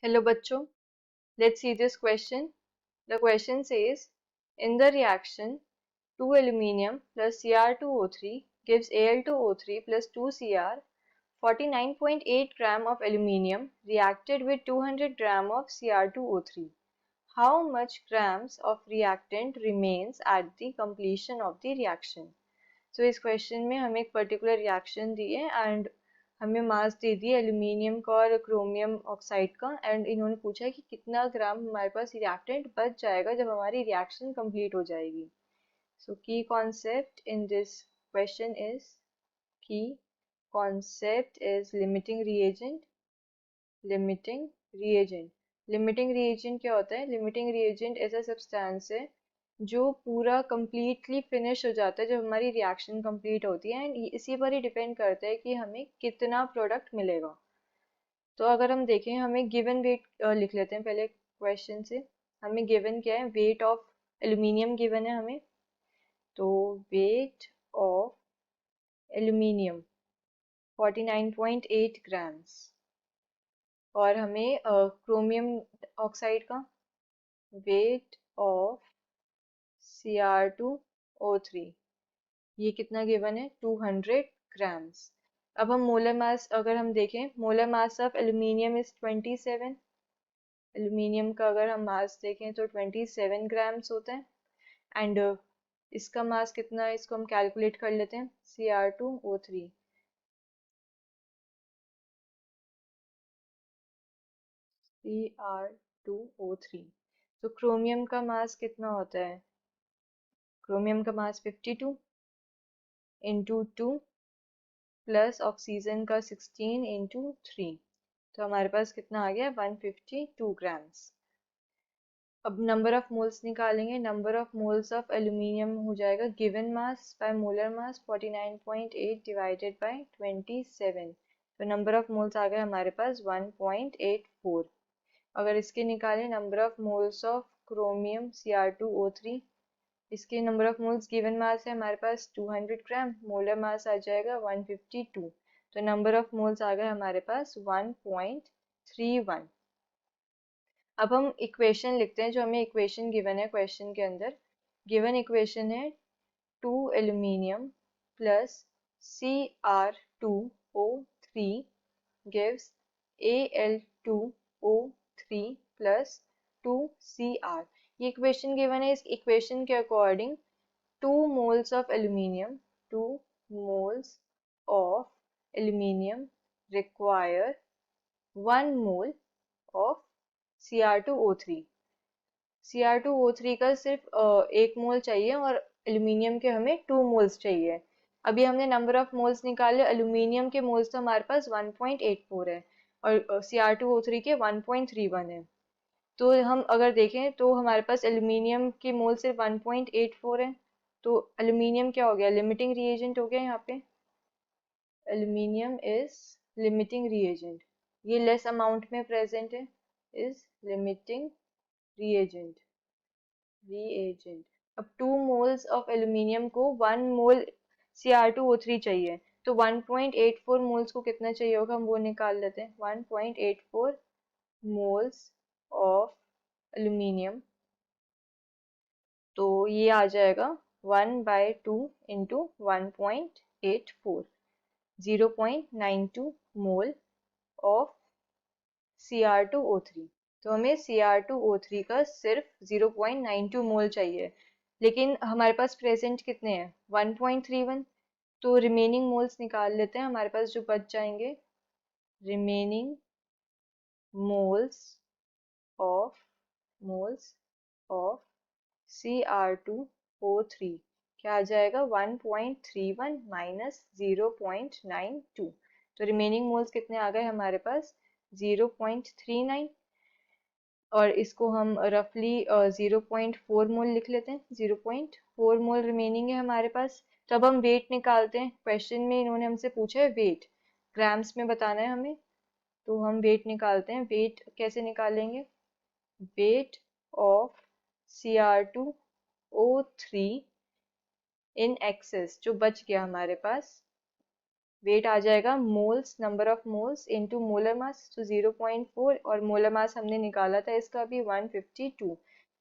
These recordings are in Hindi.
Hello bachcho, let's see this question. The question says, in the reaction 2 aluminium plus Cr2O3 gives Al2O3 plus 2Cr, 49.8 gram of aluminium reacted with 200 gram of Cr2O3. How much grams of reactant remains at the completion of the reaction? So इस क्वेश्चन में हमें एक पर्टिकुलर रिएक्शन दी है एंड हमें मास दे दिया एल्यूमिनियम का और क्रोमियम ऑक्साइड का एंड इन्होंने पूछा है कि कितना ग्राम हमारे पास रिएक्टेंट बच जाएगा जब हमारी रिएक्शन कंप्लीट हो जाएगी. So key concept in this question is key concept is limiting reagent. Limiting reagent limiting reagent क्या होता है? लिमिटिंग रिएजेंट ऐसा सब्सटेंस है जो पूरा कंप्लीटली फिनिश हो जाता है जब हमारी रिएक्शन कंप्लीट होती है एंड इसी पर ही डिपेंड करता है कि हमें कितना प्रोडक्ट मिलेगा. तो अगर हम देखें हमें गिवन वेट लिख लेते हैं पहले क्वेश्चन से. हमें गिवन क्या है? वेट ऑफ एल्यूमिनियम गिवन है हमें. तो वेट ऑफ एल्यूमिनियम 49.8 ग्राम्स और हमें क्रोमियम ऑक्साइड का वेट ऑफ Cr2O3 ये कितना गिवन है? 200 ग्राम्स. अब हम मोलर मास अगर हम देखें, molar mass of aluminium is 27. Aluminium का अगर हम मास देखें तो 27 ग्राम्स होता है एंड इसका मास कितना है इसको हम कैलकुलेट कर लेते हैं. Cr2O3 तो क्रोमियम का मास कितना होता है? क्रोमियम का मास 52 इंटू 2 प्लस ऑक्सीजन का 16 इंटू 3. तो हमारे पास कितना आ गया? 152 ग्राम्स. अब नंबर ऑफ मोल्स निकालेंगे. Number of moles of aluminium हो जाएगा given mass by molar mass 49.8 divided by 27. तो नंबर ऑफ मोल्स आ गए हमारे पास 1.84. अगर इसके निकालें number of moles of chromium Cr2O3, इसके number of moles given mass है हमारे पास 200 ग्राम, मोलर मास आ जाएगा 152. तो नंबर ऑफ मोल्स आ गए हमारे पास 1.31. अब हम इक्वेशन लिखते हैं जो हमें इक्वेशन गिवन है क्वेश्चन के अंदर. गिवन इक्वेशन है 2 aluminium plus Cr2O3 gives Al2O3 plus 2Cr. ये इक्वेशन गिवन है. इस इक्वेशन के according 2 moles of aluminium 2 moles of aluminium require 1 mole of Cr2O3. Cr2O3 का सिर्फ 1 मोल चाहिए और एल्यूमिनियम के हमें 2 मोल्स चाहिए. अभी हमने नंबर ऑफ मोल्स निकाले. एल्यूमिनियम के मोल्स तो हमारे पास 1.84 है और Cr2O3 के 1.31 है. तो हम अगर देखें तो हमारे पास एल्यूमिनियम के मोल सिर्फ 1.84 है. तो एल्यूमिनियम क्या हो गया? लिमिटिंग रिएजेंट हो गया यहाँ पे. Aluminium is limiting reagent. ये लेस अमाउंट में प्रेजेंट है. Is limiting reagent. अब 2 मोल्स ऑफ एल्यूमिनियम को 1 मोल Cr2O3 चाहिए. तो 1.84 मोल्स को कितना चाहिए होगा हम वो निकाल लेते हैं. 1.84 मोल्स ऑफ एल्यूमिनियम. तो ये आ जाएगा 1/2 इंटू 1.84 0.92 मोल ऑफ Cr2O3. तो हमें Cr2O3 का सिर्फ 0.92 मोल चाहिए लेकिन हमारे पास प्रेजेंट कितने हैं? 1.31. तो रिमेनिंग मोल्स निकाल लेते हैं. हमारे पास जो बच जाएंगे रिमेनिंग मोल्स ऑफ Cr2O3 क्या आ जाएगा? 1.31 माइनस 0.92. तो रिमेनिंग मोल्स कितने आ गए हमारे पास? 0.39. और इसको हम रफली 0.4 मोल लिख लेते हैं. 0.4 मोल रिमेनिंग है हमारे पास. तो अब हम वेट निकालते हैं. क्वेश्चन में इन्होंने हमसे पूछा है वेट, ग्राम्स में बताना है हमें. तो हम वेट निकालते हैं. वेट कैसे निकालेंगे? Weight of Cr2O3 in excess जो बच गया हमारे पास वेट आ जाएगा moles, number of moles into molar mass, तो 0.4, और मोलर मास हमने निकाला था इसका भी 152।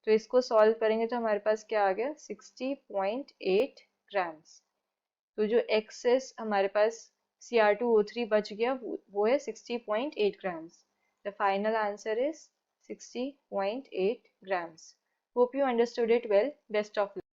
तो इसको सॉल्व करेंगे तो हमारे पास क्या आ गया 60.8 ग्राम्स। तो जो एक्सेस हमारे पास Cr2O3 बच गया वो है 60.8 grams. The final answer is 60.8 grams. Hope you understood it well. Best of luck.